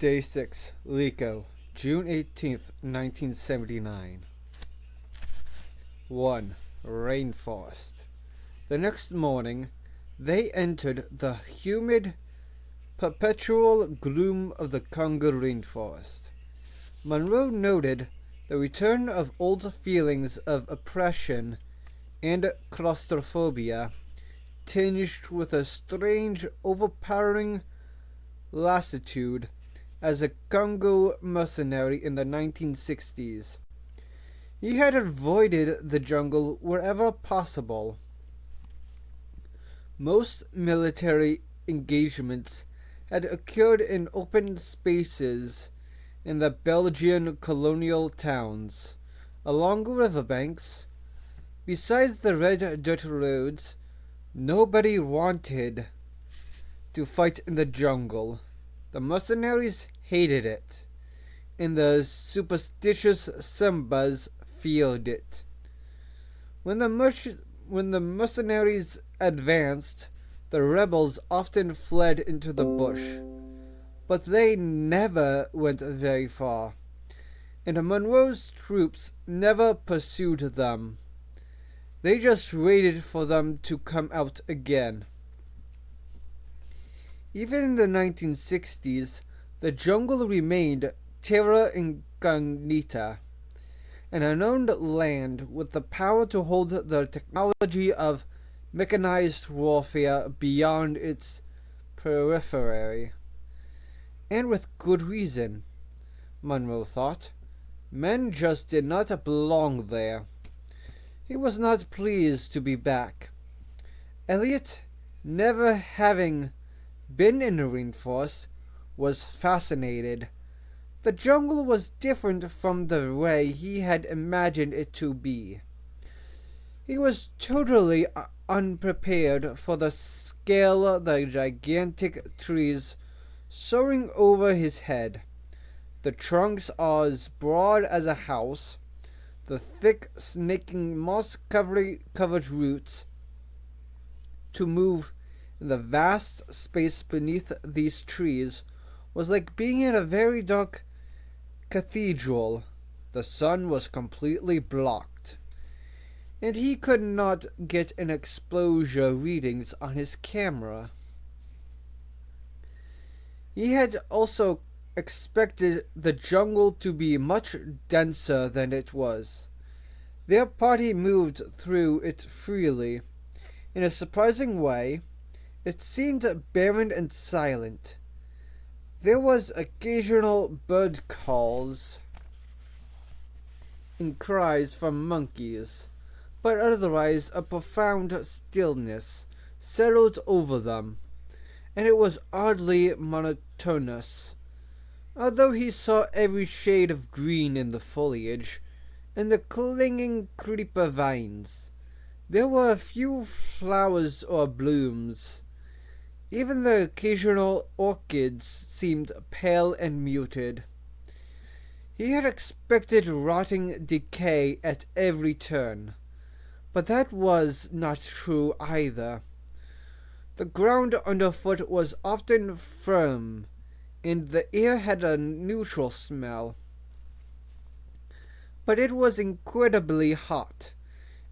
Day 6, Liko, June 18th, 1979. 1. Rainforest. The next morning, they entered the humid, perpetual gloom of the Congo rainforest. Monroe noted the return of old feelings of oppression and claustrophobia, tinged with a strange, overpowering lassitude as a Congo mercenary in the 1960s. He had avoided the jungle wherever possible. Most military engagements had occurred in open spaces in the Belgian colonial towns, along riverbanks. Besides the red dirt roads, nobody wanted to fight in the jungle. The mercenaries hated it, and the superstitious Sambas feared it. When the mercenaries advanced, the rebels often fled into the bush, but they never went very far, and Monroe's troops never pursued them. They just waited for them to come out again. Even in the 1960s, the jungle remained terra incognita, an unknown land with the power to hold the technology of mechanized warfare beyond its periphery. And with good reason, Monroe thought. Men just did not belong there. He was not pleased to be back. Elliot, never having been in the rainforest, was fascinated. The jungle was different from the way he had imagined it to be. He was totally unprepared for the scale of the gigantic trees soaring over his head. The trunks are as broad as a house. The thick, snaking, moss-covered roots to move in the vast space beneath these trees was like being in a very dark cathedral. The sun was completely blocked, and he could not get an exposure readings on his camera. He had also expected the jungle to be much denser than it was. Their party moved through it freely. In a surprising way, it seemed barren and silent. There was occasional bird calls and cries from monkeys, but otherwise a profound stillness settled over them, and it was oddly monotonous. Although he saw every shade of green in the foliage and the clinging creeper vines, there were a few flowers or blooms. Even the occasional orchids seemed pale and muted. He had expected rotting decay at every turn, but that was not true either. The ground underfoot was often firm, and the air had a neutral smell. But it was incredibly hot,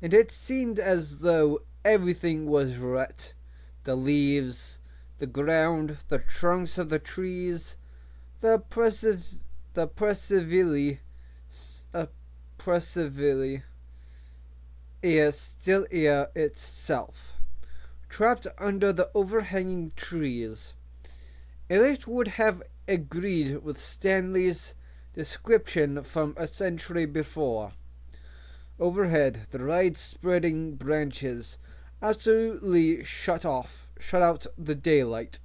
and it seemed as though everything was wet. The leaves, the ground, the trunks of the trees, the oppressively air, still air itself, trapped under the overhanging trees. Elliot would have agreed with Stanley's description from a century before. Overhead, the wide-spreading branches absolutely shut out the daylight.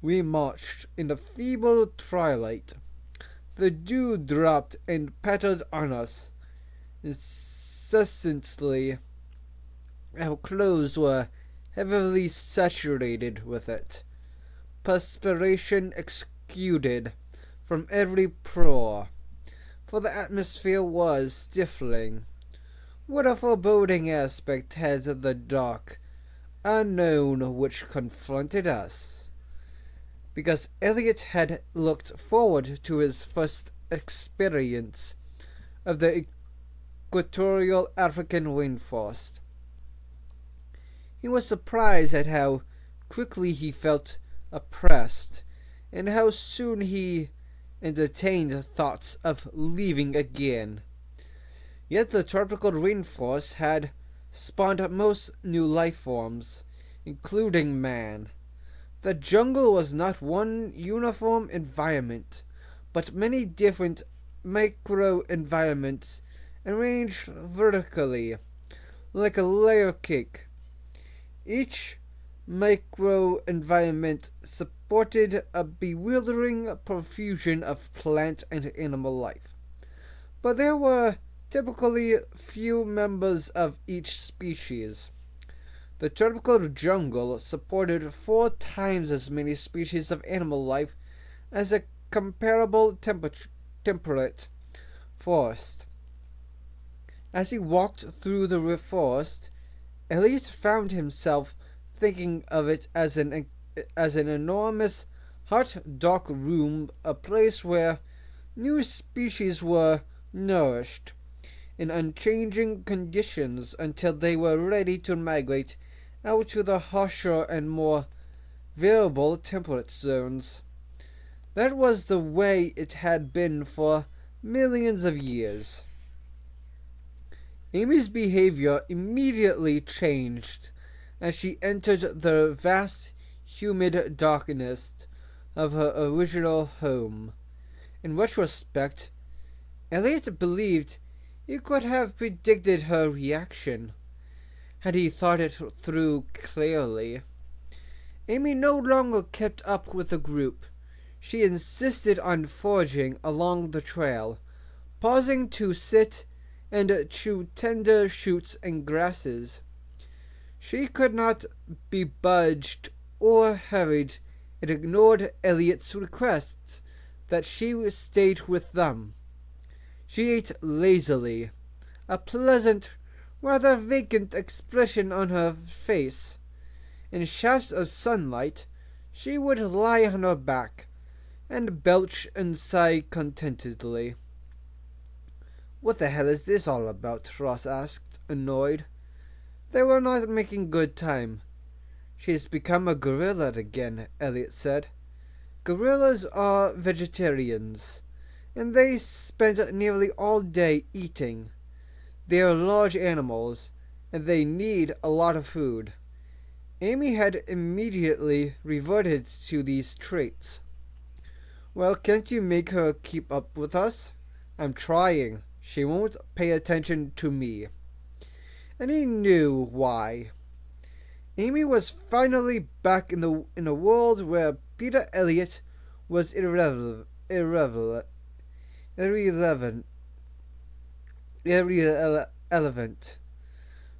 We marched in the feeble twilight. The dew dropped and pattered on us incessantly. Our clothes were heavily saturated with it. Perspiration exuded from every pore, for the atmosphere was stifling. What a foreboding aspect had the dark unknown which confronted us. because Elliot had looked forward to his first experience of the equatorial African rainforest. He was surprised at how quickly he felt oppressed, and how soon he entertained thoughts of leaving again. Yet the tropical rainforest had spawned most new life forms, including man. The jungle was not one uniform environment, but many different micro-environments arranged vertically, like a layer cake. Each micro-environment supported a bewildering profusion of plant and animal life. But there were typically few members of each species. The tropical jungle supported 4 times as many species of animal life as a comparable temperate forest. As he walked through the forest, Elliot found himself thinking of it as an enormous, hot, dark room, a place where new species were nourished in unchanging conditions until they were ready to migrate out to the harsher and more variable temperate zones. That was the way it had been for millions of years. Amy's behavior immediately changed as she entered the vast, humid darkness of her original home. In retrospect, Elliot believed he could have predicted her reaction, had he thought it through clearly. Amy no longer kept up with the group. She insisted on foraging along the trail, pausing to sit and chew tender shoots and grasses. She could not be budged or hurried, and ignored Elliot's requests that she stayed with them. She ate lazily, a pleasant, rather vacant expression on her face. In shafts of sunlight, she would lie on her back and belch and sigh contentedly. "What the hell is this all about?" Ross asked, annoyed. They were not making good time. "She's become a gorilla again," Elliot said. "Gorillas are vegetarians, and they spend nearly all day eating. They are large animals, and they need a lot of food." Amy had immediately reverted to these traits. "Well, can't you make her keep up with us?" "I'm trying. She won't pay attention to me." And he knew why. Amy was finally back in a world where Peter Elliot was irrelevant,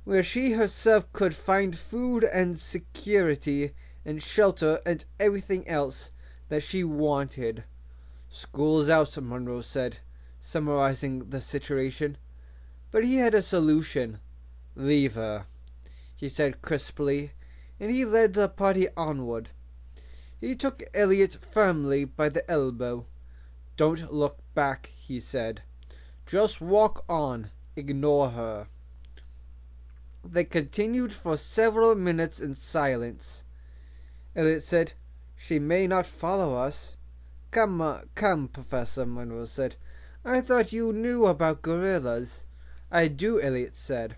where she herself could find food and security and shelter and everything else that she wanted. "School's out," Monroe said, summarizing the situation. But he had a solution. "Leave her," he said crisply, and he led the party onward. He took Elliot firmly by the elbow. "Don't look back," he said. "Just walk on. Ignore her." They continued for several minutes in silence. Elliot said, "She may not follow us." Come, Professor," Monroe said. "I thought you knew about gorillas." "I do," Elliot said.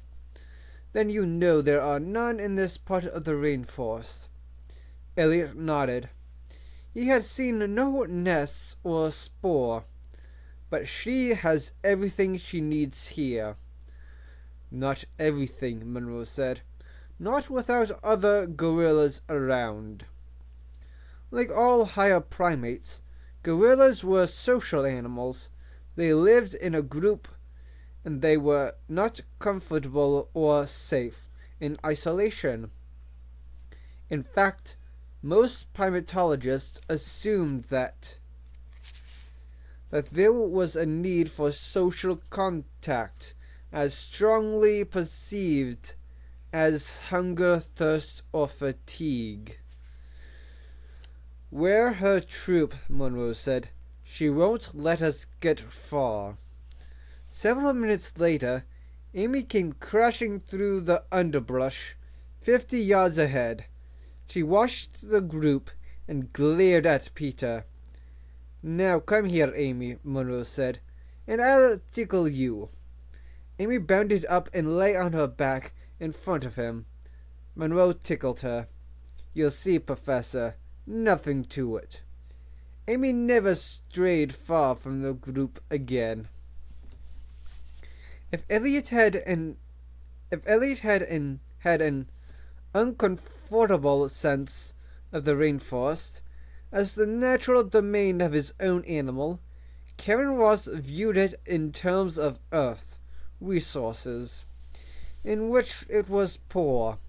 "Then you know there are none in this part of the rainforest." Elliot nodded. He had seen no nests or spoor. "But she has everything she needs here." "Not everything," Monroe said. "Not without other gorillas around." Like all higher primates, gorillas were social animals. They lived in a group, and they were not comfortable or safe in isolation. In fact, most primatologists assumed that there was a need for social contact as strongly perceived as hunger, thirst, or fatigue. "We're her troop," Monroe said. "She won't let us get far." Several minutes later, Amy came crashing through the underbrush, 50 yards ahead. She watched the group and glared at Peter. "Now come here, Amy," Monroe said, "and I'll tickle you." Amy bounded up and lay on her back in front of him. Monroe tickled her. "You'll see, Professor. Nothing to it." Amy never strayed far from the group again. If Elliot had an uncomfortable sense of the rainforest as the natural domain of his own animal, Karen Ross viewed it in terms of earth resources, in which it was poor.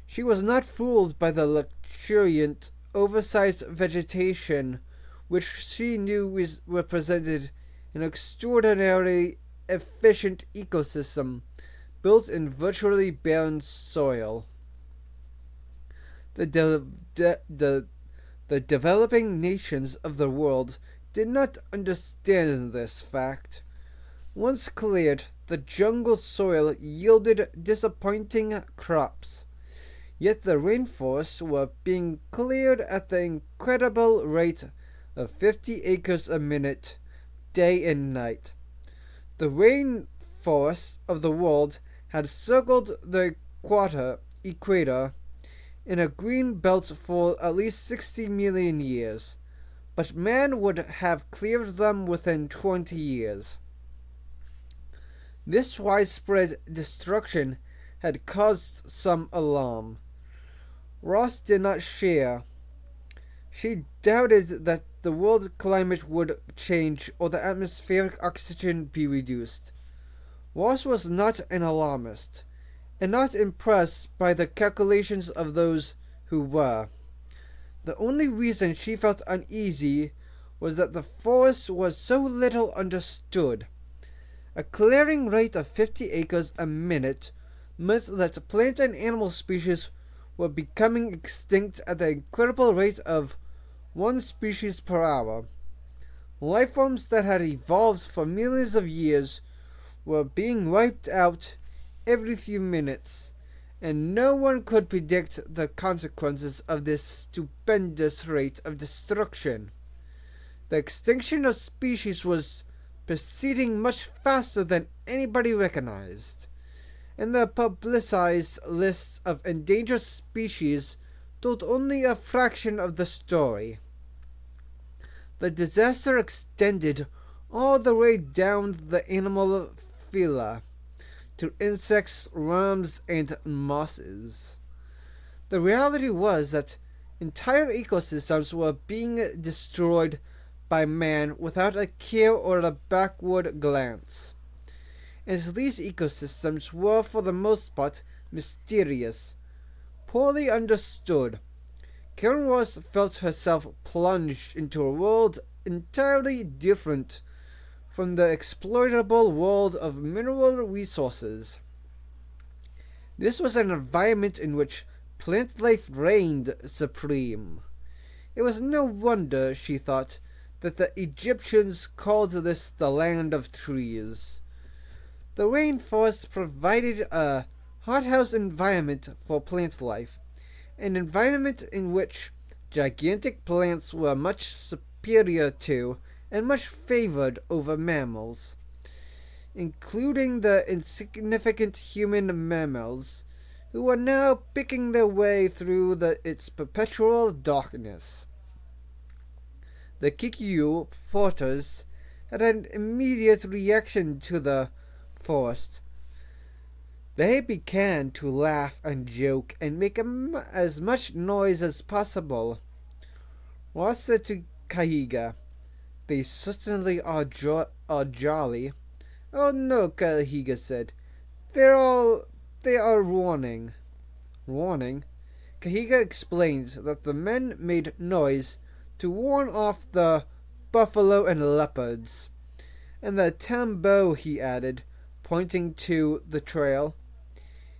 She was not fooled by the luxuriant, oversized vegetation which she knew represented an extraordinarily efficient ecosystem built in virtually barren soil. The developing nations of the world did not understand this fact. Once cleared, the jungle soil yielded disappointing crops. Yet the rainforests were being cleared at the incredible rate of 50 acres a minute, day and night. The rainforests of the world had circled the equator in a green belt for at least 60 million years, but man would have cleared them within 20 years. This widespread destruction had caused some alarm. Ross did not share. She doubted that the world climate would change or the atmospheric oxygen be reduced. Ross was not an alarmist, and not impressed by the calculations of those who were. The only reason she felt uneasy was that the forest was so little understood. A clearing rate of 50 acres a minute meant that plant and animal species were becoming extinct at the incredible rate of 1 species per hour. Life forms that had evolved for millions of years were being wiped out every few minutes, and no one could predict the consequences of this stupendous rate of destruction. The extinction of species was proceeding much faster than anybody recognized, and the publicized lists of endangered species told only a fraction of the story. The disaster extended all the way down the animal phyla to insects, worms, and mosses. The reality was that entire ecosystems were being destroyed by man without a care or a backward glance. As these ecosystems were for the most part mysterious, poorly understood, Karen Ross felt herself plunged into a world entirely different from the exploitable world of mineral resources. This was an environment in which plant life reigned supreme. It was no wonder, she thought, that the Egyptians called this the land of trees. The rainforest provided a hothouse environment for plant life, an environment in which gigantic plants were much superior to and much favored over mammals, including the insignificant human mammals, who were now picking their way through its perpetual darkness. The Kikyu porters had an immediate reaction to the forest. They began to laugh and joke and make as much noise as possible. Ross said to Kahiga, "They certainly are jolly." "Oh no," Kahiga said. They are warning." Warning? Kahiga explained that the men made noise to warn off the buffalo and leopards. "And the tambo," he added, pointing to the trail.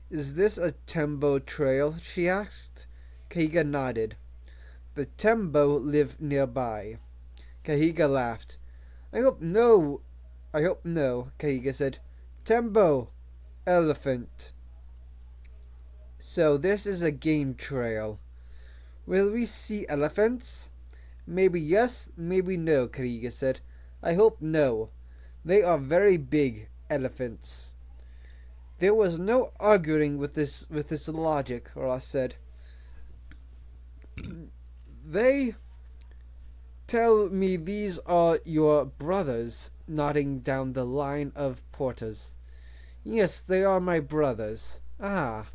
"Is this a tambo trail?" she asked. Kahiga nodded. the Tembo live nearby. Kahiga laughed. I hope no, Kahiga said. Tembo, elephant. So this is a game trail. Will we see elephants? Maybe yes, maybe no, Kahiga said. I hope no. They are very big elephants. There was no arguing with this logic, Ross said. They tell me these are your brothers, nodding down the line of porters. Yes, they are my brothers. Ah.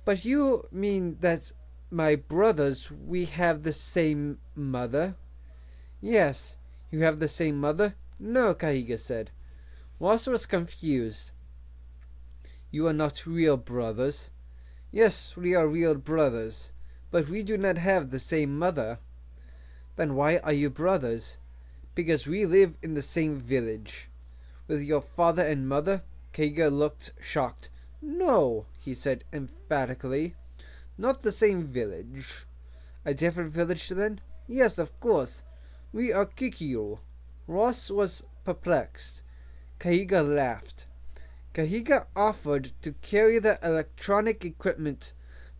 But you mean that my brothers, we have the same mother? Yes. You have the same mother? No, Kahiga said. Ross was confused. You are not real brothers. Yes, we are real brothers, but we do not have the same mother. Then why are you brothers? Because we live in the same village. With your father and mother? Kahiga looked shocked. No, he said emphatically. Not the same village. A different village then? Yes, of course. We are Kikyo. Ross was perplexed. Kahiga laughed. Kahiga offered to carry the electronic equipment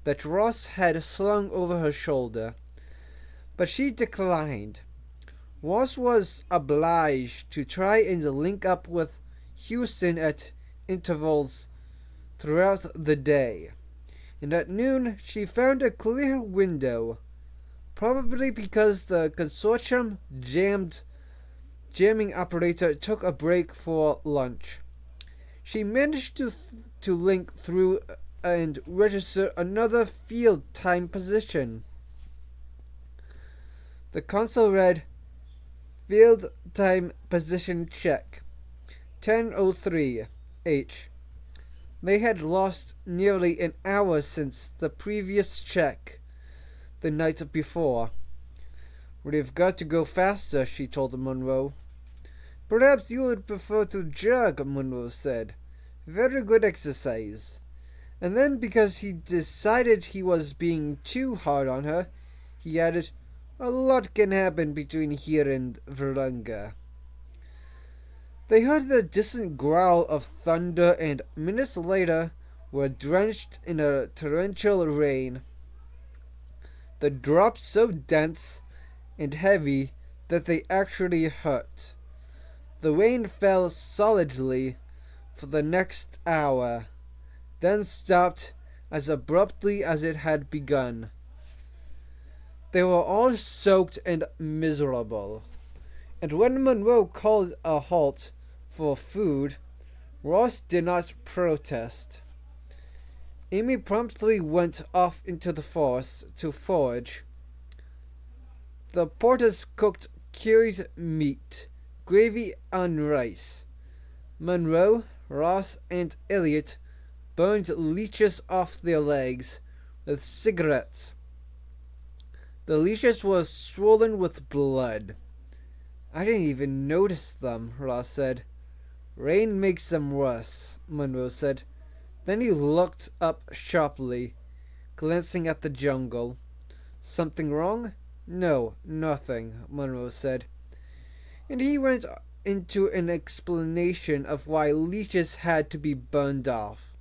that Ross had slung over her shoulder, but she declined. Ross was obliged to try and link up with Houston at intervals throughout the day, and at noon she found a clear window, probably because the consortium jamming operator took a break for lunch. She managed to link through and register another field time position. The console read, Field time position check, 10:03 H. They had lost nearly an hour since the previous check, the night before. We've got to go faster, she told Monroe. Perhaps you would prefer to jog, Monroe said. Very good exercise. And then, because he decided he was being too hard on her, he added, a lot can happen between here and Virunga. They heard the distant growl of thunder and minutes later were drenched in a torrential rain. The drops so dense and heavy that they actually hurt. The rain fell solidly for the next hour, then stopped as abruptly as it had begun. They were all soaked and miserable, and when Monroe called a halt for food, Ross did not protest. Amy promptly went off into the forest to forage. The porters cooked cured meat, gravy on rice. Monroe, Ross, and Elliot burned leeches off their legs with cigarettes. The leeches were swollen with blood. I didn't even notice them, Ross said. Rain makes them worse, Monroe said. Then he looked up sharply, glancing at the jungle. Something wrong? No, nothing, Monroe said. And he went into an explanation of why leeches had to be burned off.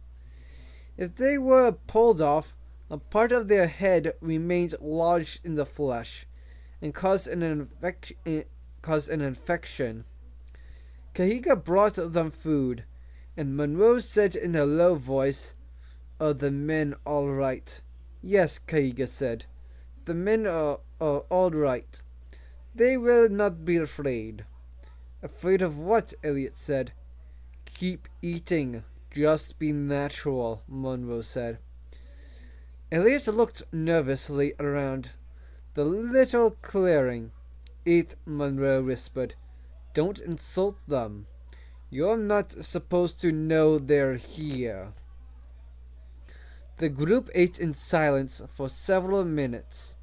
If they were pulled off, a part of their head remained lodged in the flesh and caused an infection. Kahiga brought them food, and Monroe said in a low voice, Are the men all right? Yes, Kahiga said. The men are all right. They will not be afraid. Afraid of what? Elliot said. Keep eating. Just be natural, Monroe said. Elliot looked nervously around the little clearing. Eat, Monroe whispered. Don't insult them. You're not supposed to know they're here. The group ate in silence for several minutes,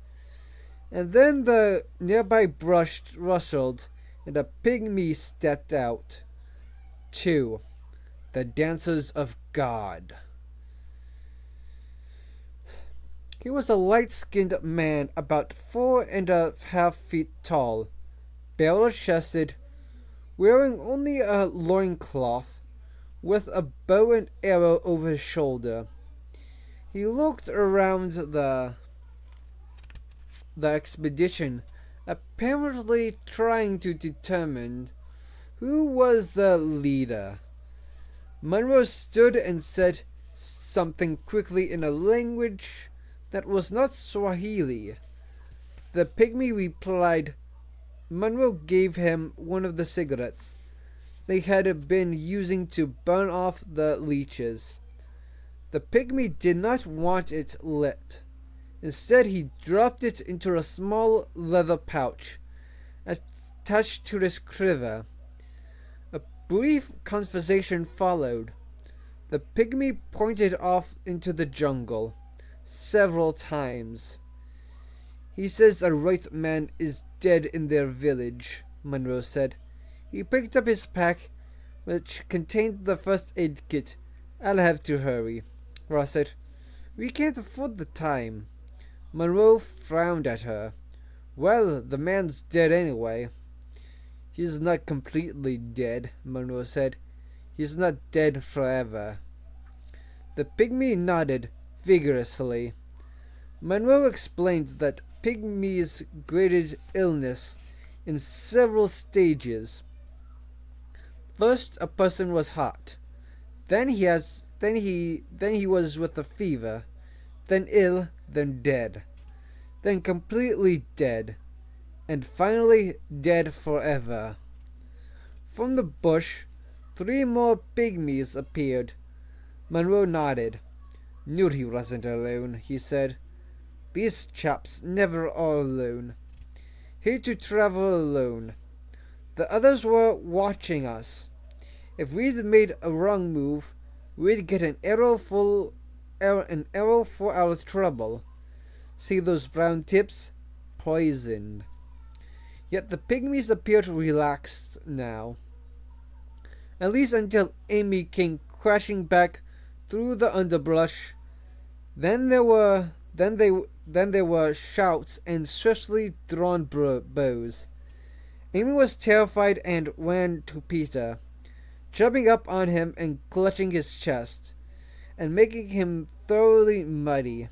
and then the nearby brush rustled, and a pygmy stepped out. 2. The Dancers of God. He was a light-skinned man about 4.5 feet tall, barrel-chested, wearing only a loincloth, with a bow and arrow over his shoulder. He looked around the expedition, apparently trying to determine who was the leader. Monroe stood and said something quickly in a language that was not Swahili. The pygmy replied. Monroe gave him one of the cigarettes they had been using to burn off the leeches. The pygmy did not want it lit. Instead, he dropped it into a small leather pouch attached to his quiver. A brief conversation followed. The pygmy pointed off into the jungle several times. He says a white man is dead in their village, Monroe said. He picked up his pack, which contained the first aid kit. I'll have to hurry. Ross said, we can't afford the time. Monroe frowned at her. Well, the man's dead anyway. He's not completely dead, Monroe said. He's not dead forever. The pygmy nodded vigorously. Monroe explained that pygmies graded illness in several stages. First, a person was hot. Then he was with a fever. Then ill, then dead. Then completely dead. And finally dead forever. From the bush, 3 more pygmies appeared. Monroe nodded. Knew he wasn't alone, he said. These chaps never are alone. Hate to travel alone. The others were watching us. If we'd made a wrong move, we'd get an arrow for our trouble. See those brown tips? Poisoned. Yet the pygmies appeared relaxed now. At least until Amy came crashing back through the underbrush. Then there were shouts and swiftly drawn bows. Amy was terrified and ran to Peter, jumping up on him and clutching his chest, and making him thoroughly muddy.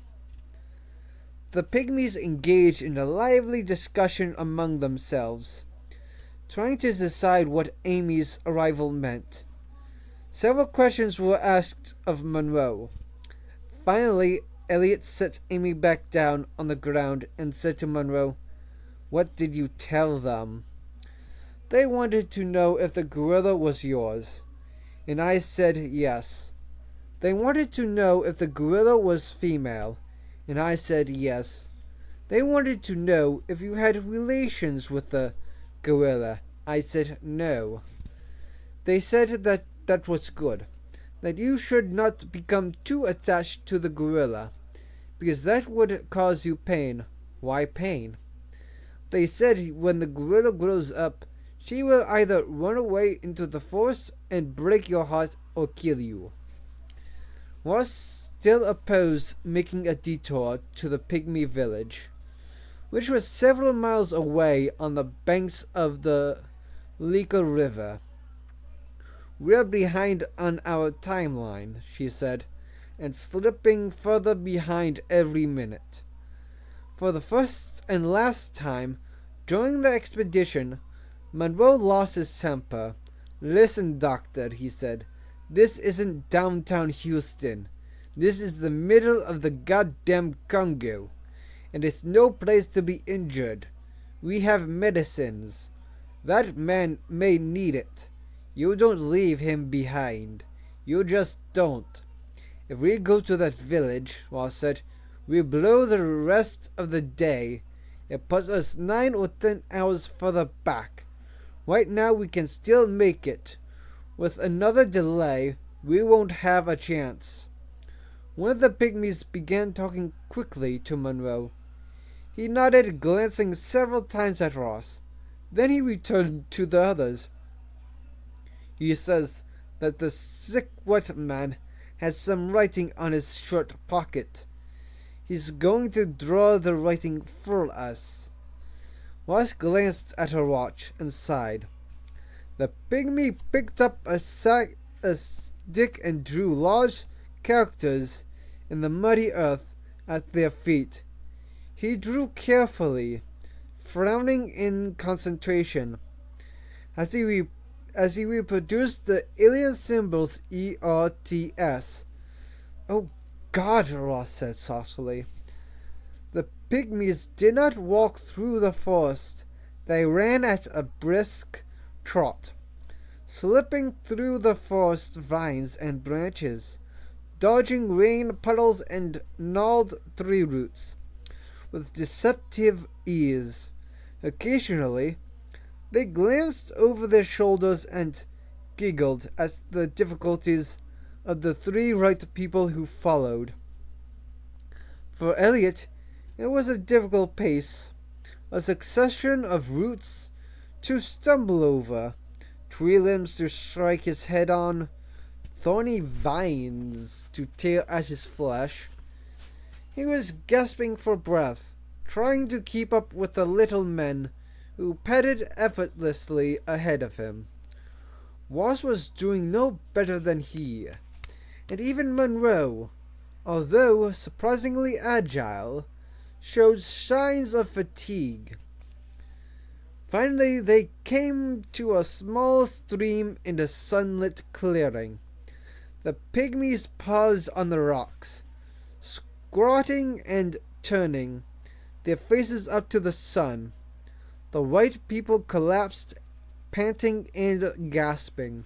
The pygmies engaged in a lively discussion among themselves, trying to decide what Amy's arrival meant. Several questions were asked of Monroe. Finally, Elliot set Amy back down on the ground and said to Monroe, "What did you tell them?" "They wanted to know if the gorilla was yours, and I said yes. They wanted to know if the gorilla was female, and I said yes. They wanted to know if you had relations with the gorilla. I said no. They said that was good, that you should not become too attached to the gorilla, because that would cause you pain. Why pain? They said when the gorilla grows up, she will either run away into the forest and break your heart or kill you." Ross still opposed making a detour to the pygmy village, which was several miles away on the banks of the Lika River. "We're behind on our timeline," she said, "and slipping further behind every minute." For the first and last time during the expedition, Monroe lost his temper. "Listen, Doctor," he said, "this isn't downtown Houston. This is the middle of the goddamn Congo, and it's no place to be injured. We have medicines. That man may need it. You don't leave him behind. You just don't. If we go to that village," Ross said, "we blow the rest of the day. It puts us 9 or 10 hours further back. Right now we can still make it. With another delay, we won't have a chance." One of the pygmies began talking quickly to Monroe. He nodded, glancing several times at Ross. Then he returned to the others. "He says that the sick white man had some writing on his shirt pocket. He's going to draw the writing for us. Ross glanced at her watch and sighed. The pygmy picked up a stick and drew large characters in the muddy earth at their feet. He drew carefully, frowning in concentration, as he reproduced the alien symbols ERTS. "Oh God," Ross said softly. The pygmies did not walk through the forest. They ran at a brisk trot, slipping through the forest vines and branches, dodging rain puddles and gnarled tree roots with deceptive ease. Occasionally, they glanced over their shoulders and giggled at the difficulties of the three right people who followed. For Elliot, it was a difficult pace, a succession of roots to stumble over, tree limbs to strike his head on, thorny vines to tear at his flesh. He was gasping for breath, trying to keep up with the little men who padded effortlessly ahead of him. Ross was doing no better than he, and even Monroe, although surprisingly agile, showed signs of fatigue. Finally, they came to a small stream in a sunlit clearing. The pygmies paused on the rocks, squatting and turning, their faces up to the sun. The white people collapsed, panting and gasping.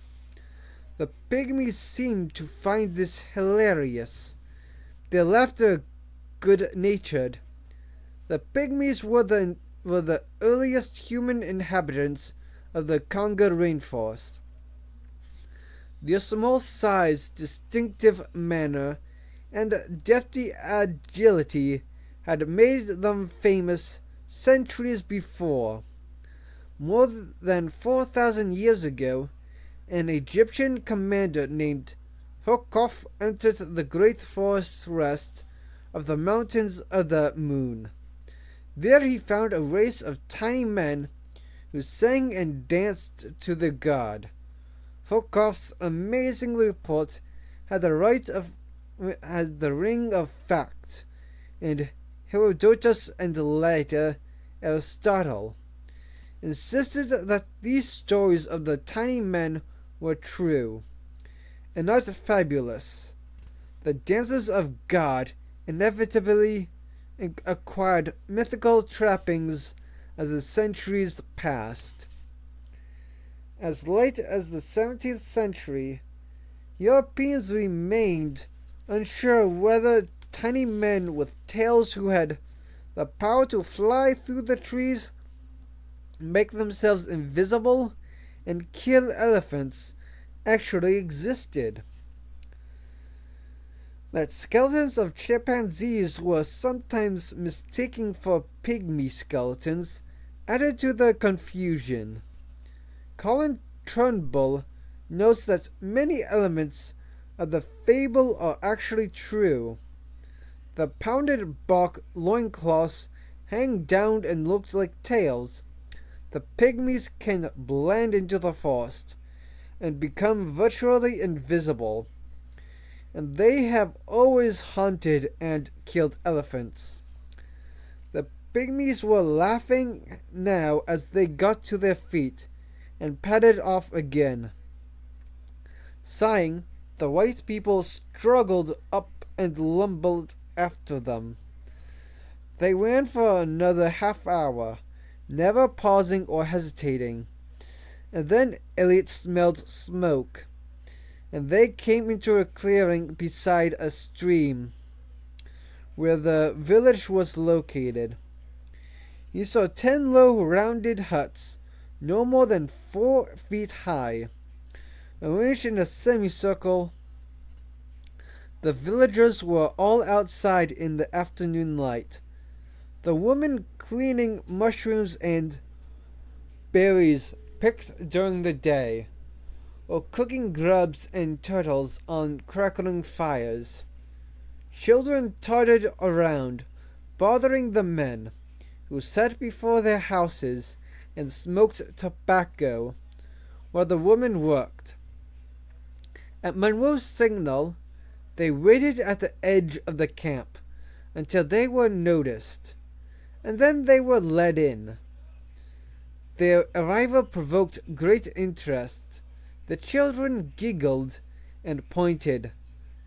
The pygmies seemed to find this hilarious, their laughter good-natured. The pygmies were the earliest human inhabitants of the Congo rainforest. Their small size, distinctive manner, and defty agility had made them famous centuries before. More than 4,000 years ago, an Egyptian commander named Hukof entered the great forest rest of the mountains of the moon. There he found a race of tiny men who sang and danced to their god. Hukof's amazing report had the ring of fact, and Herodotus and later Aristotle insisted that these stories of the tiny men were true, and not fabulous. The dances of God inevitably acquired mythical trappings as the centuries passed. As late as the 17th century, Europeans remained unsure whether tiny men with tails who had the power to fly through the trees, make themselves invisible, and kill elephants actually existed. That skeletons of chimpanzees were sometimes mistaken for pygmy skeletons added to the confusion. Colin Turnbull notes that many elements of the fable are actually true. The pounded bark loincloths hang down and look like tails. The pygmies can blend into the forest and become virtually invisible, and they have always hunted and killed elephants. The pygmies were laughing now as they got to their feet and padded off again. Sighing, the white people struggled up and lumbered after them. They ran for another half hour, never pausing or hesitating, and then Elliot smelled smoke, and they came into a clearing beside a stream where the village was located. He saw 10 low rounded huts, no more than 4 feet high, arranged in a semicircle. The villagers were all outside in the afternoon light, the women cleaning mushrooms and berries picked during the day, or cooking grubs and turtles on crackling fires. Children darted around, bothering the men, who sat before their houses and smoked tobacco, while the women worked. At Monroe's signal, they waited at the edge of the camp until they were noticed, and then they were led in. Their arrival provoked great interest. The children giggled and pointed.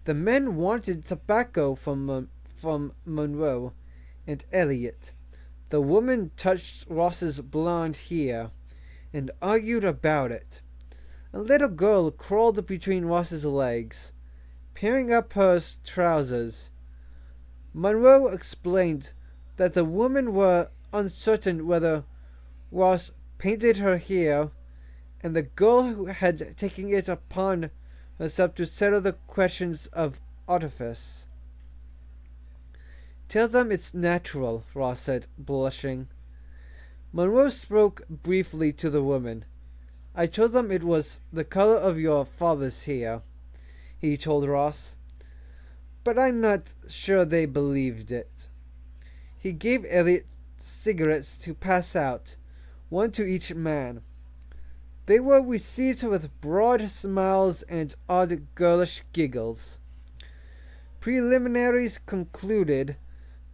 The men wanted tobacco from Monroe and Elliot. The woman touched Ross's blonde hair and argued about it. A little girl crawled between Ross's legs, tearing up her trousers. Monroe explained that the women were uncertain whether Ross painted her hair, and the girl had taken it upon herself to settle the questions of artifice. "Tell them it's natural," Ross said, blushing. Monroe spoke briefly to the woman. "I told them it was the color of your father's hair," he told Ross, "but I'm not sure they believed it." He gave Elliot cigarettes to pass out, one to each man. They were received with broad smiles and odd girlish giggles. Preliminaries concluded,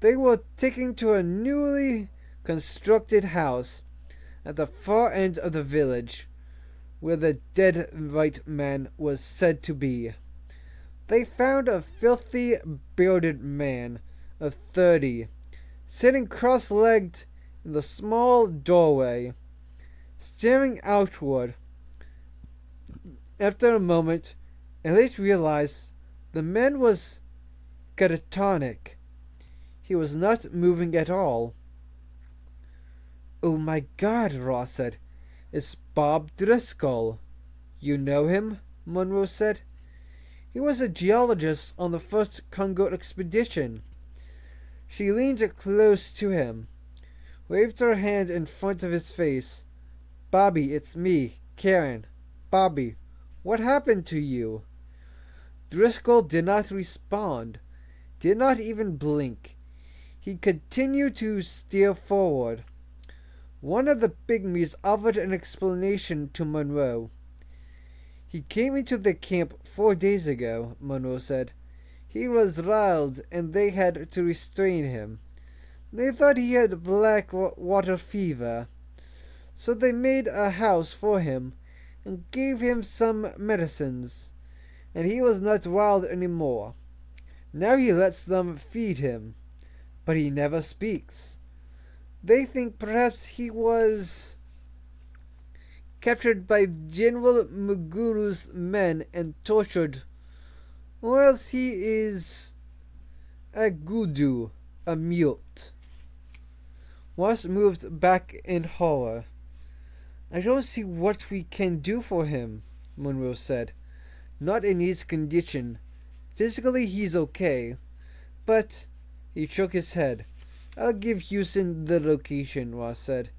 they were taken to a newly constructed house at the far end of the village, where the dead white man was said to be. They found a filthy, bearded man of 30, sitting cross-legged in the small doorway, staring outward. After a moment, Elliot realized the man was catatonic. He was not moving at all. "Oh my God," Ross said. "It's Bob Driscoll." "You know him?" Monroe said. "He was a geologist on the first Congo expedition." She leaned close to him, waved her hand in front of his face. "Bobby, it's me, Karen. Bobby, what happened to you?" Driscoll did not respond, did not even blink. He continued to steer forward. One of the pygmies offered an explanation to Monroe. "He came into the camp 4 days ago," Monroe said. "He was riled, and they had to restrain him. They thought he had black water fever, so they made a house for him and gave him some medicines, and he was not wild any more. Now he lets them feed him, but he never speaks. They think perhaps he was captured by General Muguru's men and tortured, or else he is a Gudu, a mute." Ross moved back in horror. "I don't see what we can do for him," Monroe said. "Not in his condition. Physically he's okay, but—" He shook his head. "I'll give Houston the location," Ross said,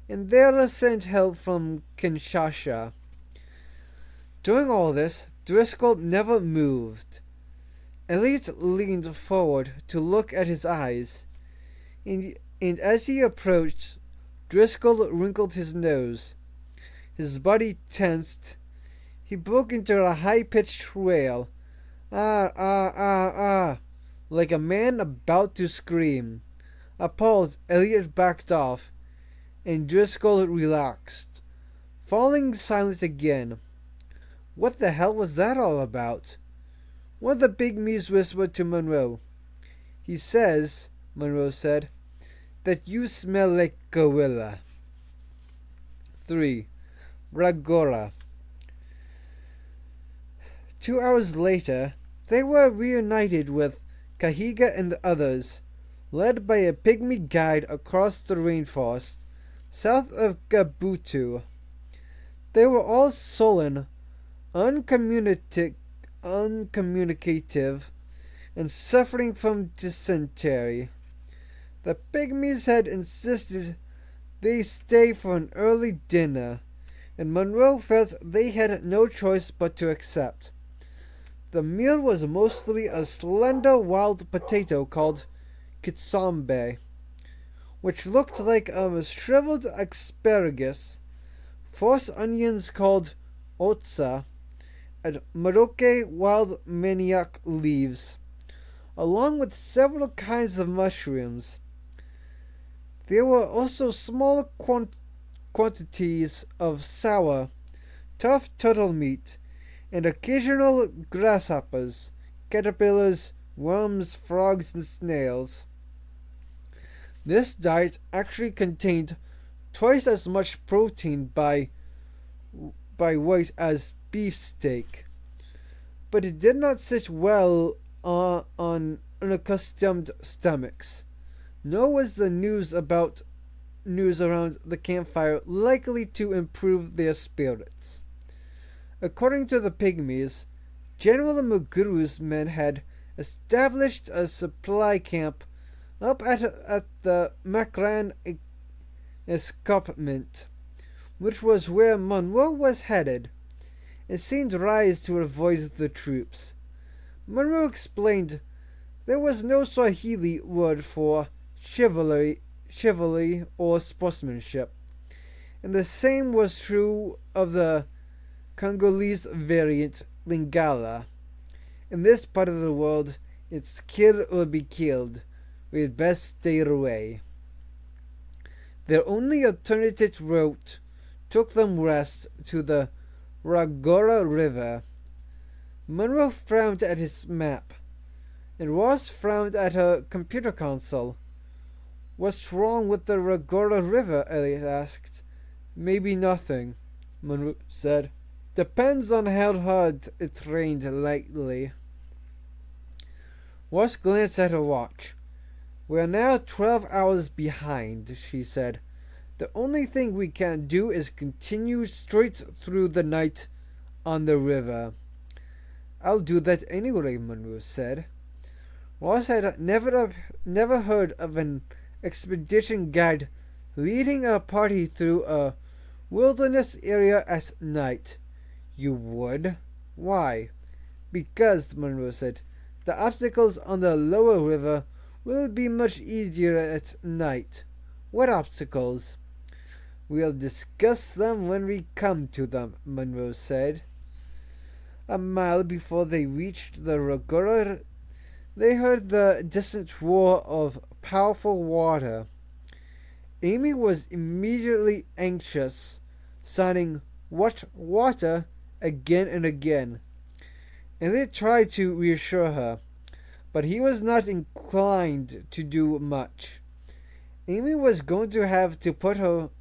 "and they'll send help from Kinshasa." During all this, Driscoll never moved. Elliot leaned forward to look at his eyes, and as he approached, Driscoll wrinkled his nose. His body tensed. He broke into a high-pitched wail. "Ah, ah, ah, ah," like a man about to scream. Appalled, Elliot backed off, and Driscoll relaxed, falling silent again. What the hell was that all about? One of the pygmies whispered to Monroe. "He says," Monroe said, "that you smell like gorilla." 3. Ragora. 2 hours later, they were reunited with Kahiga and others, led by a pygmy guide across the rainforest, south of Gabutu. They were all sullen, uncommunicative, and suffering from dysentery. The pygmies had insisted they stay for an early dinner, and Monroe felt they had no choice but to accept. The meal was mostly a slender wild potato called kitsombe, which looked like a shriveled asparagus, force onions called otsa, and maroke wild manioc leaves, along with several kinds of mushrooms. There were also small quantities of sour, tough turtle meat, and occasional grasshoppers, caterpillars, worms, frogs, and snails. This diet actually contained twice as much protein by weight as beefsteak, but it did not sit well on unaccustomed stomachs. Nor was the news around the campfire likely to improve their spirits. According to the Pygmies, General Muguru's men had established a supply camp up at the Makran escarpment, which was where Monroe was headed, and seemed rise to avoid the troops. Monroe explained there was no Swahili word for chivalry or sportsmanship, and the same was true of the Congolese variant Lingala. In this part of the world, it's kill or be killed. We'd best stay away. Their only alternative route took them west to the Ragora River. Monroe frowned at his map, and Ross frowned at her computer console. "What's wrong with the Ragora River?" Elliot asked. "Maybe nothing," Monroe said. "Depends on how hard it rained lately." Ross glanced at her watch. "We're now 12 hours behind," she said. "The only thing we can do is continue straight through the night on the river." "I'll do that anyway," Monroe said. Ross had never heard of an expedition guide leading a party through a wilderness area at night. "You would? Why?" "Because," Monroe said, "the obstacles on the lower river will be much easier at night." "What obstacles?" "We'll discuss them when we come to them," Monroe said. A mile before they reached the Ragora, they heard the distant roar of powerful water. Amy was immediately anxious, sounding "what water" again and again, and they tried to reassure her, but he was not inclined to do much. Amy was going to have to put up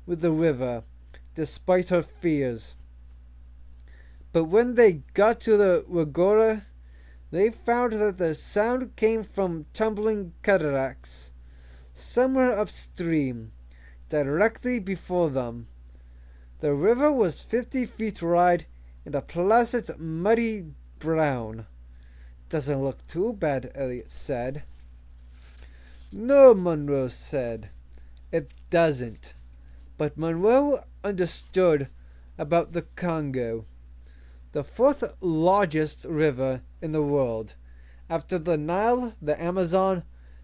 with the river, despite her fears. But when they got to the Ragora, they found that the sound came from tumbling cataracts, somewhere upstream, directly before them. The river was 50 feet wide and a placid, muddy brown. "Doesn't look too bad," Elliot said. "No," Monroe said, "it doesn't." But Monroe understood about the Congo, the fourth largest river in the world, after the Nile, the Amazon,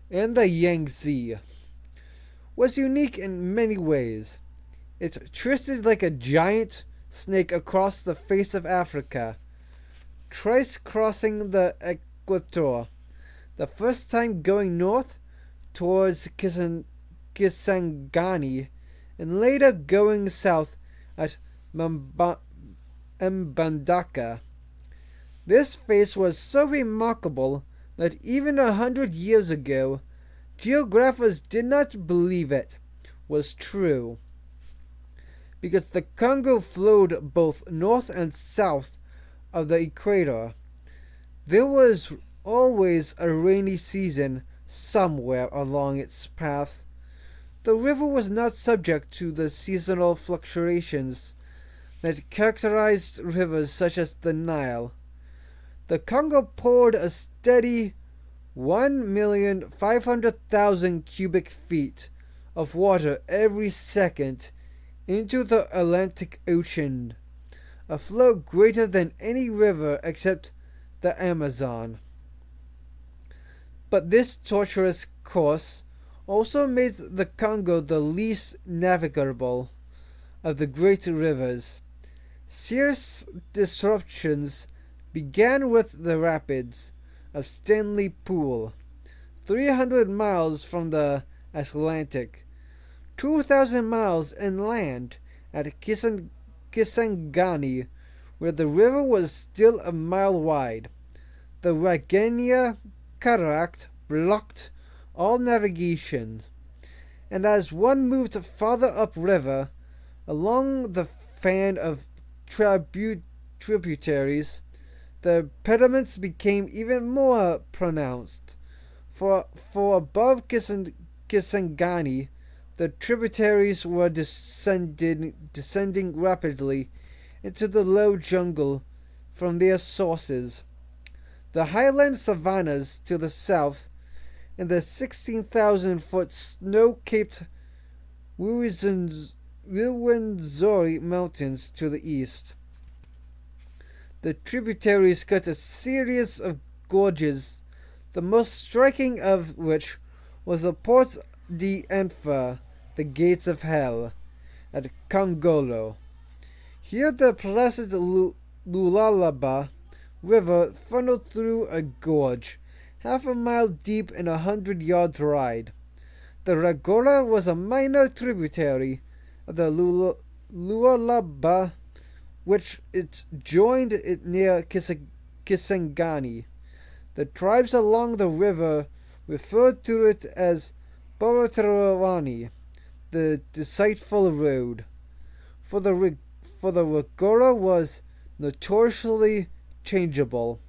and the Yangtze, was unique in many ways. It twisted like a giant snake across the face of Africa, twice crossing the equator, the first time going north towards Kisangani, and later going south at Mbandaka. This face was so remarkable that even 100 years ago, geographers did not believe it was true, because the Congo flowed both north and south of the equator. There was always a rainy season somewhere along its path. The river was not subject to the seasonal fluctuations that characterized rivers such as the Nile. The Congo poured a steady 1,500,000 cubic feet of water every second into the Atlantic Ocean, a flow greater than any river except the Amazon. But this tortuous course also made the Congo the least navigable of the great rivers. Serious disruptions began with the rapids of Stanley Pool, 300 miles from the Atlantic, 2,000 miles inland at Kisangani, where the river was still a mile wide. The Ragenia cataract blocked all navigation, and as one moved farther upriver along the fan of tributaries, the impediments became even more pronounced. For above Kisangani, the tributaries were descending rapidly into the low jungle from their sources. The highland savannas to the south, and the 16,000-foot snow-capped Rwenzori Mountains to the east. The tributaries cut a series of gorges, the most striking of which was the Porte d'Enfer, the Gates of Hell, at Congolo. Here the placid Lulalaba River funneled through a gorge, half a mile deep and 100 yards wide. The Ragora was a minor tributary of the Lualaba, which it joined it near Kisangani. The tribes along the river referred to it as Borotarawani, the deceitful road, for the Ragora was notoriously changeable.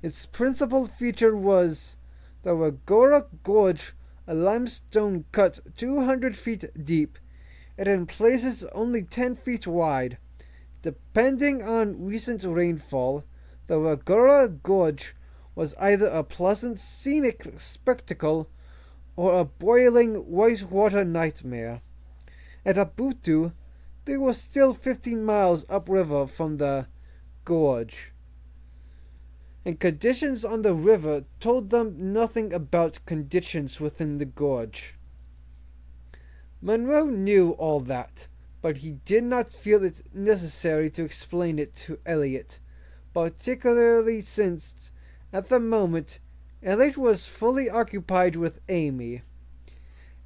Its principal feature was the Ragora Gorge, a limestone cut 200 feet deep and in places only 10 feet wide. Depending on recent rainfall, the Ragora Gorge was either a pleasant scenic spectacle or a boiling whitewater nightmare. At Abutu, they were still 15 miles upriver from the gorge, and conditions on the river told them nothing about conditions within the gorge. Monroe knew all that, but he did not feel it necessary to explain it to Eliot, particularly since, at the moment, Eliot was fully occupied with Amy.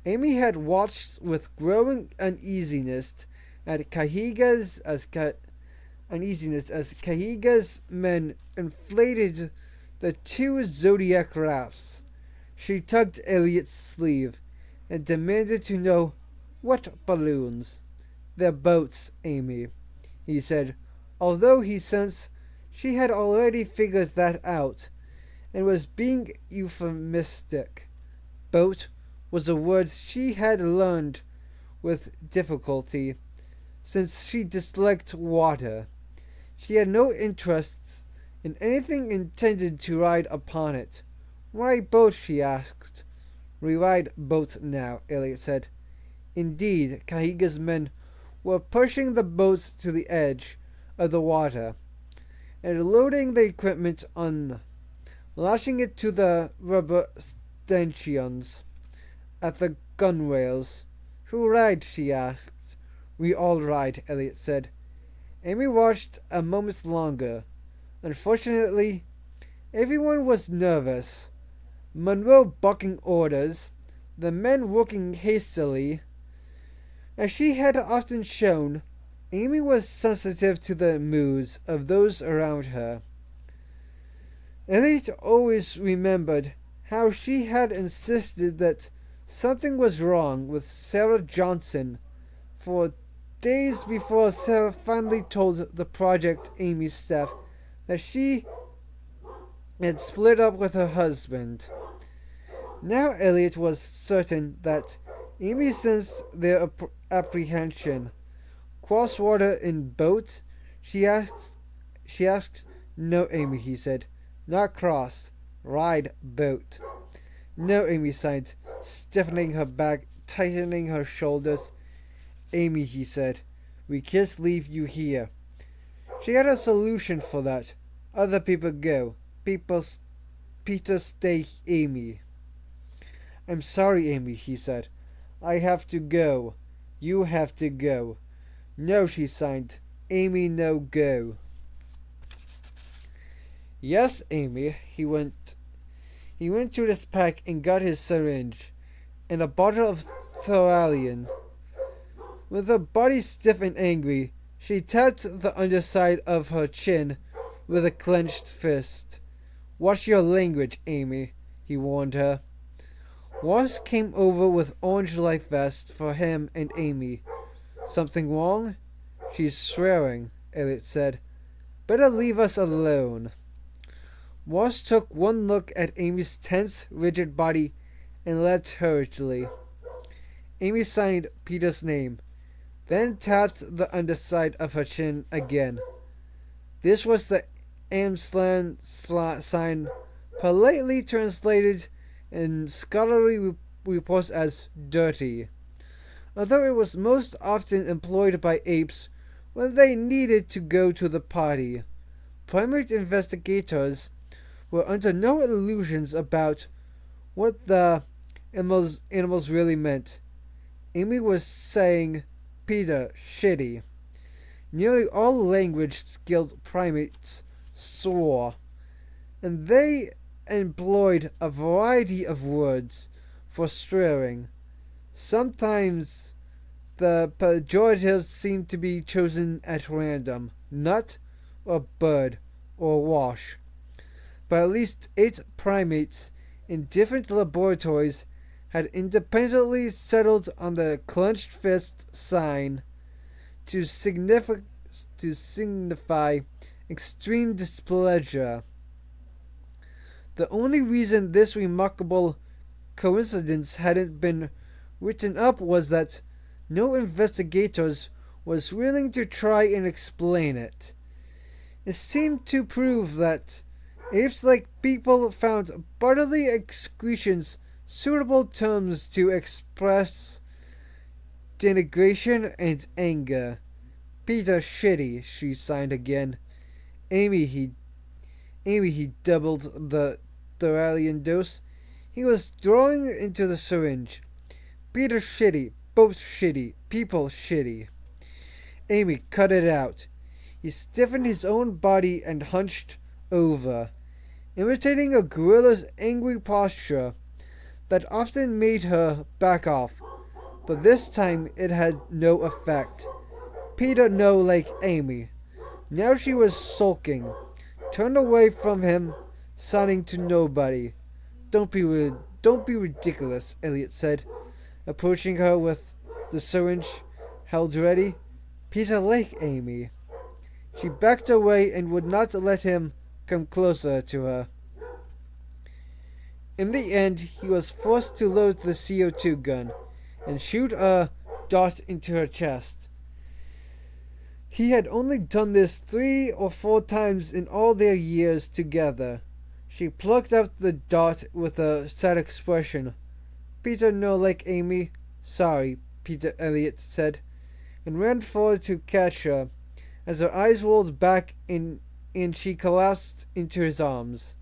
Amy had watched with growing uneasiness at Kahiga's as Kahiga's men inflated the two zodiac rafts. She tugged Eliot's sleeve and demanded to know what balloons. They're boats, Amy, he said, although he sensed she had already figured that out and was being euphemistic. Boat was a word she had learned with difficulty, since she disliked water. She had no interest in anything intended to ride upon it. Why boat? She asked. We ride boats now, Eliot said. Indeed, Kahiga's men were pushing the boats to the edge of the water and loading the equipment on, lashing it to the rubber stanchions at the gunwales. Who rides? She asked. We all ride, Eliot said. Amy watched a moment longer. Unfortunately, everyone was nervous. Monroe barking orders, the men working hastily. As she had often shown, Amy was sensitive to the moods of those around her. Eliot always remembered how she had insisted that something was wrong with Sarah Johnson for days before Sarah finally told the Project Amy staff that she had split up with her husband. Now Eliot was certain that Amy sensed their apprehension. Cross water in boat? She asked. No, Amy, he said. Not cross. Ride boat. No, Amy sighed, stiffening her back, tightening her shoulders. Amy, he said, we can't leave you here. She had a solution for that. Other people go. Peter stay Amy. I'm sorry, Amy, he said. I have to go. You have to go. No, she signed. Amy, no go. Yes, Amy, he went to his pack and got his syringe and a bottle of Thoralion. With her body stiff and angry, she tapped the underside of her chin with a clenched fist. Watch your language, Amy, he warned her. Ross came over with orange life vest for him and Amy. Something wrong? She's swearing, Elliot said. Better leave us alone. Ross took one look at Amy's tense, rigid body and left hurriedly. Amy signed Peter's name, then tapped the underside of her chin again. This was the Amslan sign, politely translated in scholarly reports as dirty, although it was most often employed by apes when they needed to go to the party. Primate investigators were under no illusions about what the animals really meant. Amy was saying, Peter, shitty. Nearly all language-skilled primates swore, and they employed a variety of words for swearing. Sometimes the pejoratives seemed to be chosen at random, nut or bird or wash. But at least 8 primates in different laboratories had independently settled on the clenched fist sign to signify extreme displeasure. The only reason this remarkable coincidence hadn't been written up was that no investigators was willing to try and explain it. It seemed to prove that apes like people found bodily excretions suitable terms to express denigration and anger. Peter shitty, she signed again. Amy, he doubled the Thoralion dose. He was drawing into the syringe. Peter shitty, both shitty, people shitty. Amy cut it out. He stiffened his own body and hunched over, imitating a gorilla's angry posture that often made her back off, but this time it had no effect. Peter no like Amy. Now she was sulking, turned away from him, signing to nobody. Don't be ridiculous, Elliot said, approaching her with the syringe held ready. Peter like Amy. She backed away and would not let him come closer to her. In the end, he was forced to load the CO2 gun and shoot a dart into her chest. He had only done this 3 or 4 times in all their years together. She plucked out the dart with a sad expression. Peter no like Amy. Sorry, Peter Elliot said, and ran forward to catch her, as her eyes rolled back and she collapsed into his arms.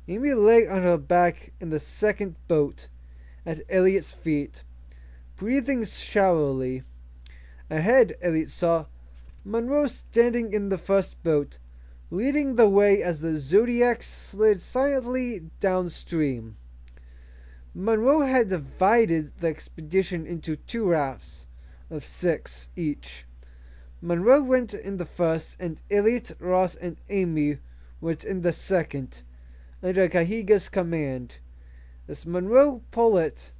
Amy lay on her back in the second boat, at Elliot's feet, breathing shallowly. Ahead, Elliot saw Monroe standing in the first boat, leading the way as the Zodiac slid silently downstream. Monroe had divided the expedition into 2 rafts of 6 each. Monroe went in the first, and Elliot, Ross, and Amy went in the second, under Cahiga's command. As Monroe put it,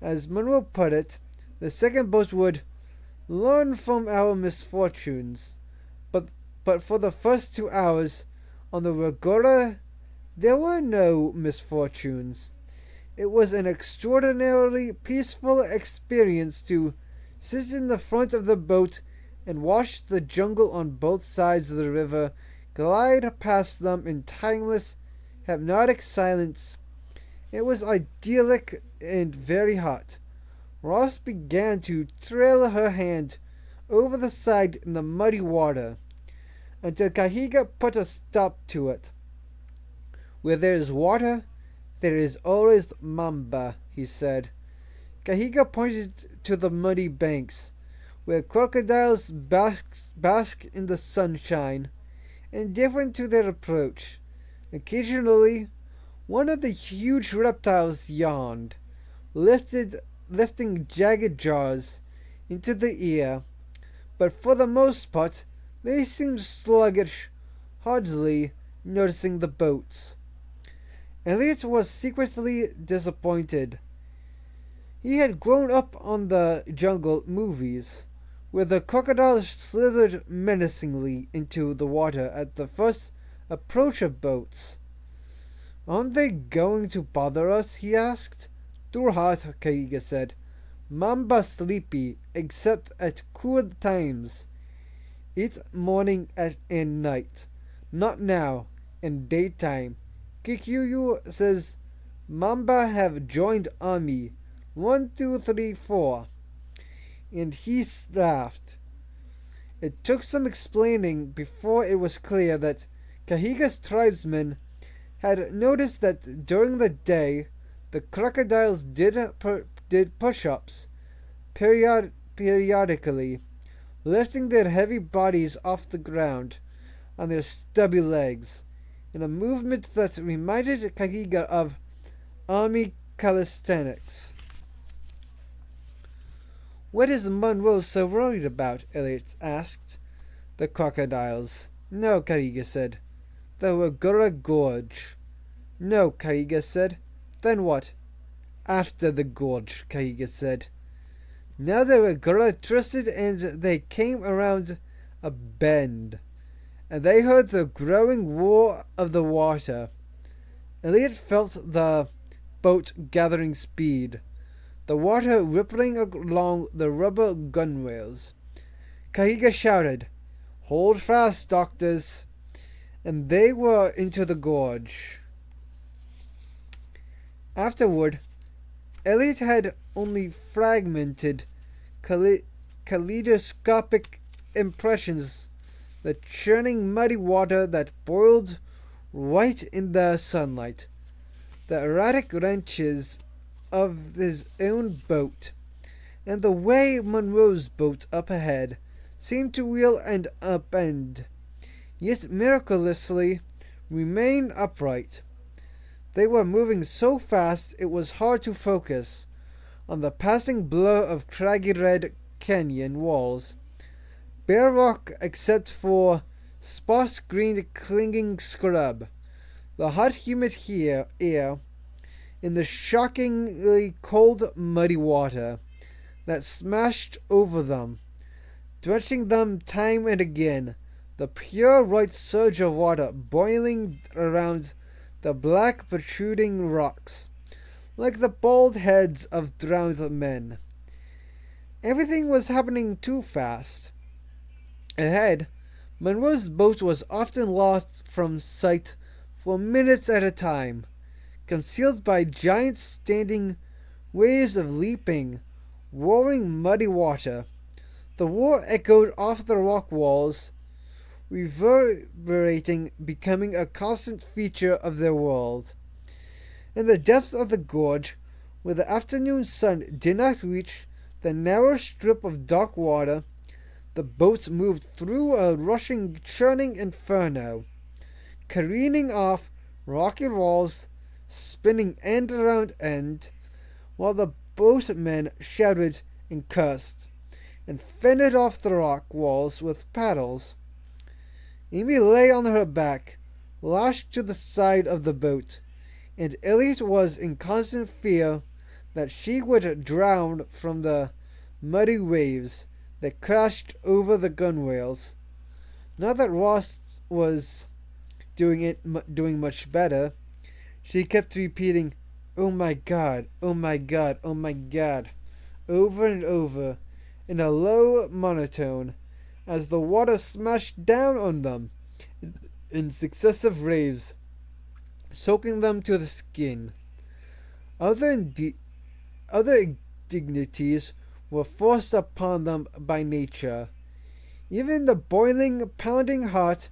the second boat would learn from our misfortunes. But for the first 2 hours on the Regatta, there were no misfortunes. It was an extraordinarily peaceful experience to sit in the front of the boat and watch the jungle on both sides of the river glide past them in timeless, hypnotic silence. It was idyllic and very hot. Ross began to trail her hand over the side in the muddy water. until Kahiga put a stop to it. Where there is water, there is always mamba, he said. Kahiga pointed to the muddy banks, where crocodiles bask in the sunshine, indifferent to their approach. Occasionally, one of the huge reptiles yawned, lifting jagged jaws into the air, but for the most part they seemed sluggish, hardly noticing the boats. Elliot was secretly disappointed. He had grown up on the jungle movies, where the crocodiles slithered menacingly into the water at the first approach of boats. "Aren't they going to bother us?" he asked. "Too hot," Kaiga said. "Mamba sleepy, except at cool times. Eat morning and night. Not now, in daytime. Kikuyu says Mamba have joined army. 1, 2, 3, 4. And he laughed. It took some explaining before it was clear that Kahiga's tribesmen had noticed that during the day the crocodiles did push-ups periodically, lifting their heavy bodies off the ground on their stubby legs, in a movement that reminded Kahiga of army calisthenics. "What is Monroe so worried about?" Elliot asked. "The crocodiles." "No," Kahiga said. "The Wagura Gorge." "No," Kahiga said. "Then what?" "After the gorge," Kahiga said. Now the Wagura twisted and they came around a bend, and they heard the growing roar of the water. Elliot felt the boat gathering speed, the water rippling along the rubber gunwales. Kahiga shouted, "Hold fast, doctors!" And they were into the gorge. Afterward, Elliot had only fragmented, kaleidoscopic impressions, the churning muddy water that boiled white in the sunlight, the erratic wrenches of his own boat, and the way Monroe's boat up ahead seemed to wheel and upend, yet miraculously remain upright. They were moving so fast it was hard to focus on the passing blur of craggy red canyon walls, bare rock except for sparse green clinging scrub, the hot humid air, in the shockingly cold muddy water that smashed over them, drenching them time and again, the pure white surge of water boiling around the black protruding rocks, like the bald heads of drowned men. Everything was happening too fast. Ahead, Monroe's boat was often lost from sight for minutes at a time, concealed by giant standing waves of leaping, roaring muddy water. The roar echoed off the rock walls, reverberating, becoming a constant feature of their world. In the depths of the gorge, where the afternoon sun did not reach the narrow strip of dark water, the boats moved through a rushing, churning inferno, careening off rocky walls, spinning end around end, while the boatmen shouted and cursed, and fended off the rock walls with paddles. Amy lay on her back, lashed to the side of the boat, and Elliot was in constant fear that she would drown from the muddy waves that crashed over the gunwales. Now that Ross was doing much better, she kept repeating, "Oh my God, oh my God, oh my God," over and over in a low monotone, as the water smashed down on them in successive waves, soaking them to the skin. Other indignities were forced upon them by nature. even the boiling, pounding heart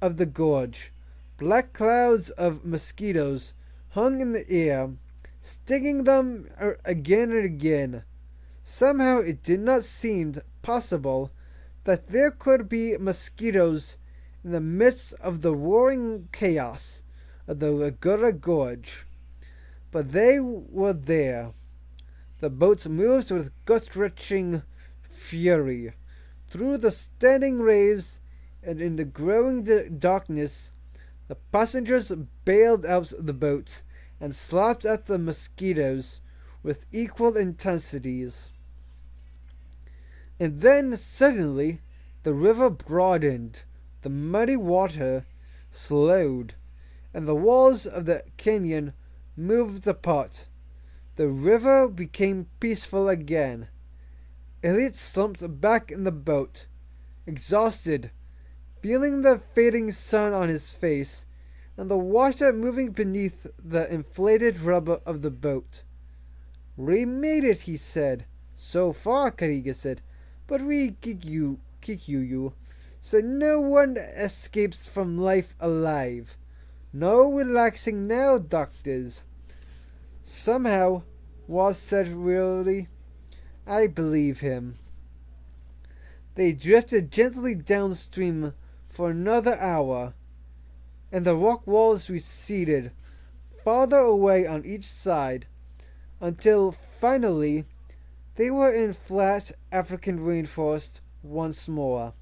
of the gorge. Black clouds of mosquitoes hung in the air, stinging them again and again. Somehow it did not seem possible that there could be mosquitoes in the midst of the roaring chaos of the Laguna Gorge. But they were there. The boats moved with gut-wrenching fury through the standing waves, and in the growing darkness, the passengers bailed out the boats and slapped at the mosquitoes with equal intensities. And then suddenly the river broadened, the muddy water slowed, and the walls of the canyon moved apart. The river became peaceful again. Elliot slumped back in the boat, exhausted, feeling the fading sun on his face and the water moving beneath the inflated rubber of the boat. "We made it," he said. "So far," Kariga said. "But we kick you, so no one escapes from life alive. No relaxing now, doctors." "Somehow," Waz said wearily, "I believe him." They drifted gently downstream for another hour, and the rock walls receded farther away on each side, until finally they were in flat African rainforest once more.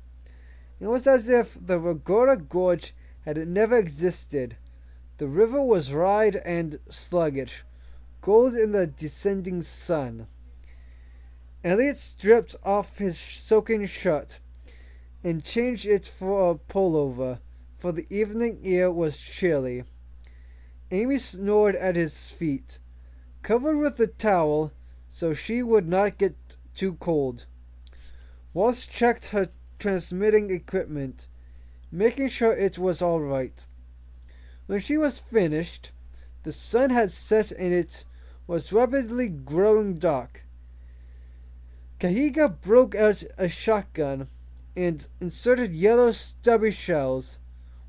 It was as if the Laguna Gorge had never existed. The river was wide and sluggish, gold in the descending sun. Elliot stripped off his soaking shirt and changed it for a pullover, for the evening air was chilly. Amy snored at his feet, covered with the towel so she would not get too cold. Walsh checked her transmitting equipment, making sure it was all right. When she was finished, the sun had set and it was rapidly growing dark. Kahiga broke out a shotgun and inserted yellow stubby shells.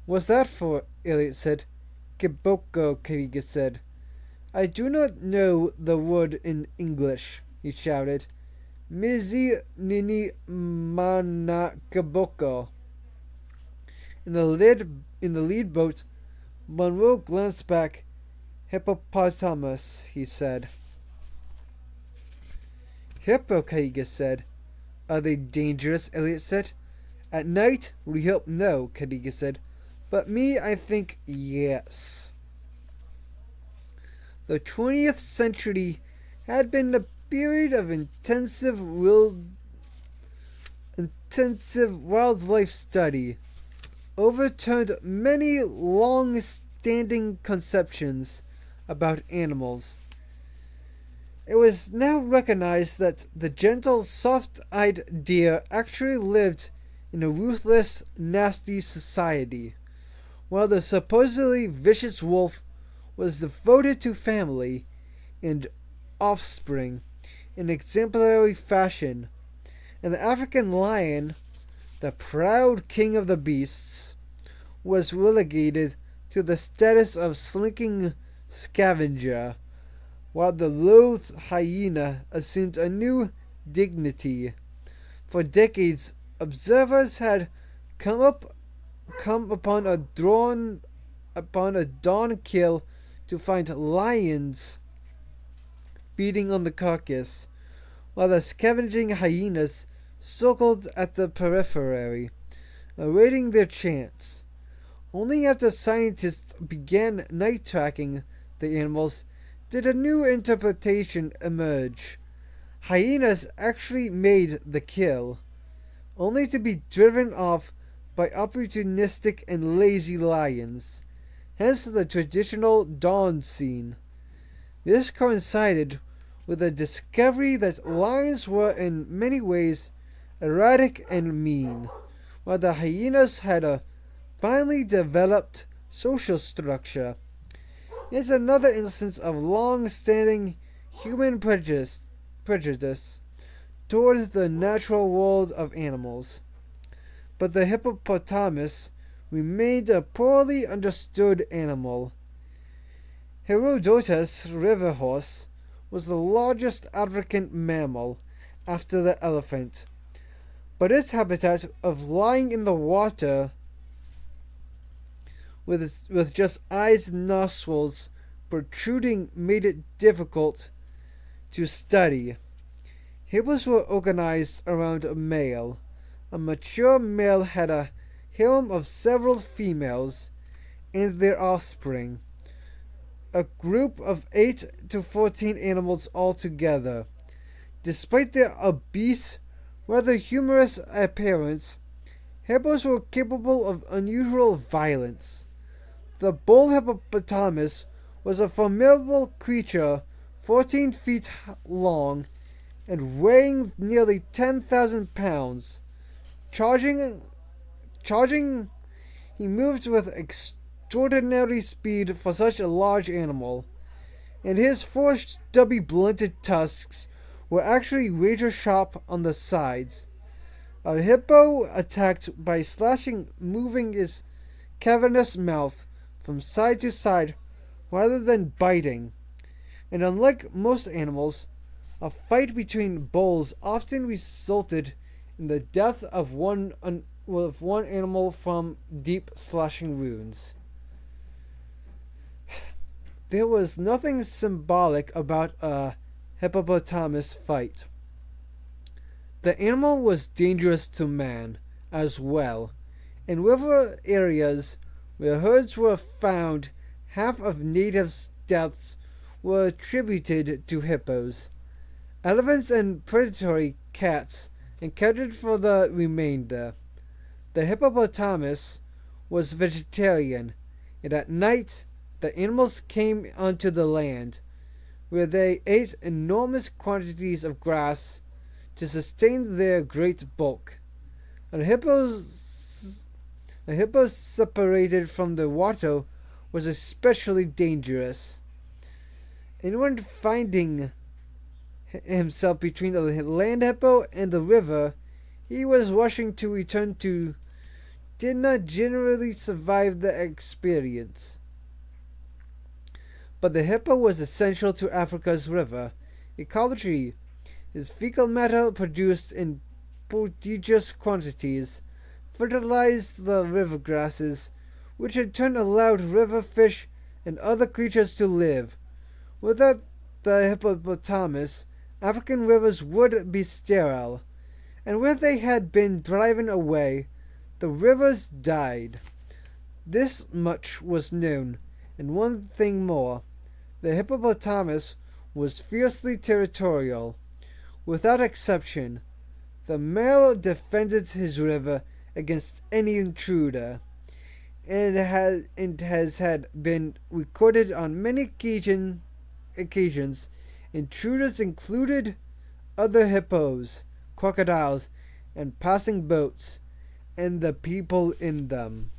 "What's that for?" Elliot said. "Kiboko," Kahiga said. "I do not know the word in English," he shouted. "Mizi nini mana kiboko." In the lead boat, Monroe glanced back. "Hippopotamus," he said. "Hippo," Kaiga said. "Are they dangerous?" Elliot said. "At night, we hope no," Kaiga said. "But me, I think yes." The 20th century had been a period of intensive wildlife study, overturned many long-standing conceptions about animals. It was now recognized that the gentle, soft-eyed deer actually lived in a ruthless, nasty society, while the supposedly vicious wolf was devoted to family and offspring in exemplary fashion, and the African lion, the proud king of the beasts, was relegated to the status of slinking scavenger, while the loathed hyena assumed a new dignity. For decades, observers had come upon a dawn kill to find lions feeding on the carcass, while the scavenging hyenas circled at the periphery, awaiting their chance. Only after scientists began night tracking the animals did a new interpretation emerge. Hyenas actually made the kill, only to be driven off by opportunistic and lazy lions, hence the traditional dawn scene. This coincided with the discovery that lions were in many ways erratic and mean, while the hyenas had a finely developed social structure. It's another instance of long-standing human prejudice towards the natural world of animals. but the hippopotamus remained a poorly understood animal. Herodotus' river horse was the largest African mammal after the elephant, but its habitat of lying in the water with just eyes and nostrils protruding made it difficult to study. Hippos were organized around a male. A mature male had a harem of several females and their offspring, a group of 8 to 14 animals altogether. Despite their obese, rather humorous appearance, hippos were capable of unusual violence. The bull hippopotamus was a formidable creature 14 feet long and weighing nearly 10,000 pounds. Charging, he moved with extraordinary speed for such a large animal, and his four stubby blunted tusks were actually razor sharp on the sides. A hippo attacked by moving his cavernous mouth from side to side rather than biting. And unlike most animals, a fight between bulls often resulted in the death of one animal from deep slashing wounds. There was nothing symbolic about a hippopotamus fight. The animal was dangerous to man as well. In river areas where herds were found, half of native deaths were attributed to hippos. Elephants and predatory cats accounted for the remainder. The hippopotamus was vegetarian, and at night the animals came onto the land, where they ate enormous quantities of grass to sustain their great bulk. A hippo separated from the water was especially dangerous. Anyone finding himself between a land hippo and the river he was rushing to return to did not generally survive the experience. But the hippo was essential to Africa's river ecology. His fecal matter, produced in prodigious quantities, fertilized the river grasses, which in turn allowed river fish and other creatures to live. Without the hippopotamus, African rivers would be sterile, and when they had been driven away, the rivers died. This much was known, and one thing more. The hippopotamus was fiercely territorial. Without exception, the male defended his river against any intruder, and has had been recorded on many occasions. Intruders included other hippos, crocodiles, and passing boats, and the people in them.